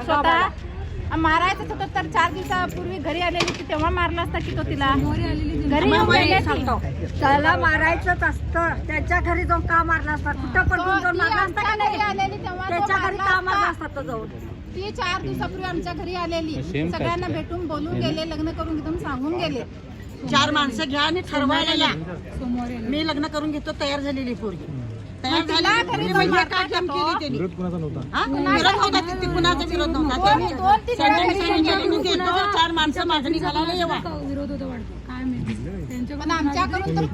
स्वतः मारायचं होतं तर 4 दिवसापूर्वी घरी आलेली ती तेव्हा मारला असता की तो तिला घरी येऊन गेले ती. त्याला मारायचंच असतं, त्याच्या घरी जाऊन का मारला असता? कुठं पण जाऊन मारला असता का नाही? आलेली तेव्हा त्याच्या घरी का मारला असता तो जाऊन? ती 4 दिवसापूर्वी आमच्या घरी आलेली, सगळ्यांना भेटून बोलून गेले, लग्न करून घेऊन सांगून गेले. 4 माणसं घ्या आणि ठरवायला या. मी लग्न करून घेतो तयार झालेली पोरगी तयार झाली. म्हणजे काय काम केली त्यांनी? विरोध कुणाचा नव्हता? विरोध होता, ती कुणाचा विरोध नव्हता. त्यांनी सांगितलं की देतो, 4 माणसं मागणी घालायला येवा. पण आमच्याकडून तर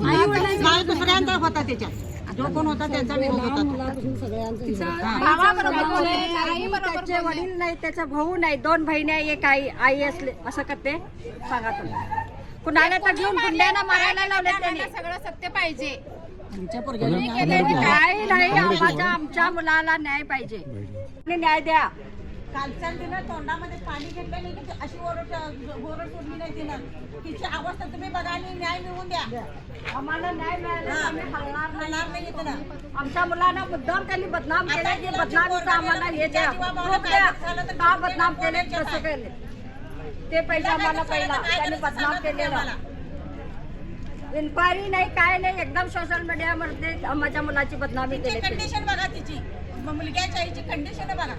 नाही, दुसऱ्यांचा होता त्याच्यात. जो कोण होता त्यांचा विरोध होता. त्याचे वडील नाही, त्याचा भाऊ नाही, 2 बहिणी आहे, एक आई असले असं करते सांगा तुम्ही. कुणाला तर घेऊन गुंड्यांना मारायला लावले त्याने. सगळं सत्य पाहिजे. आमच्या पोरग्याला काही नाही, आमच्या मुलाला न्याय पाहिजे. न्याय द्या. कालच्या दिनं तोंडामध्ये पाणी घेतलं नाही की अशी ओरड सोडली नाही तिनं. तिची अवस्था तुम्ही बघा आणि न्याय मिळवून द्या. आम्हाला न्याय मिळाला तर आम्ही हलणार नाही तिनं. आमच्या मुलांना मुद्दाम त्यांनी बदनाम केले की बदनामीचं आम्हाला हे द्या, प्रूफ द्या. का बदनाम केले, कसं केले ते पैसे आम्हाला पहिला त्यांनी बदनाम केलेलं. इन्क्वायरी नाही, काय नाही, एकदम सोशल मीडियामध्ये माझ्या मुलाची बदनामी केली. कंडिशन बघा तिची, मुलग्याच्या आईची कंडिशन बघा.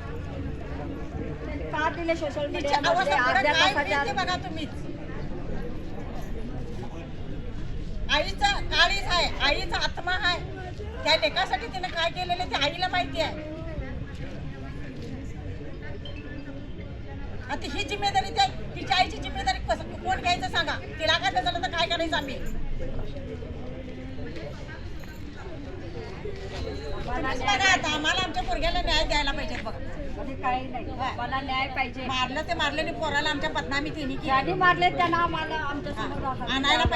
का दिले सोशल तिची मीडियामध्ये अवस्था पुढं अर्ध्या काय तासाच्या होईल ते बघा तुम्हीच. आईचा काळीज आहे, आईचा आत्मा आहे. त्या लेकासाठी तिने काय केलेलं ते आईला माहिती आहे. आता ही जिम्मेदारी त्या तिच्या आईची जिम्मेदारी कोण घ्यायचं सांगा. तिला काय झालं तर काय करायचं आम्ही? तुम्हीच बघा आता, आम्हाला आमच्या पोरग्याला न्याय द्यायला पाहिजे बघा. काही नाही, मला न्याय पाहिजे. मारलं ते मारलेली पोराला आमच्या बदनामी तिने ज्यांनी मारले त्यांना आम्हाला आमच्या समोर आणायला पाहिजे.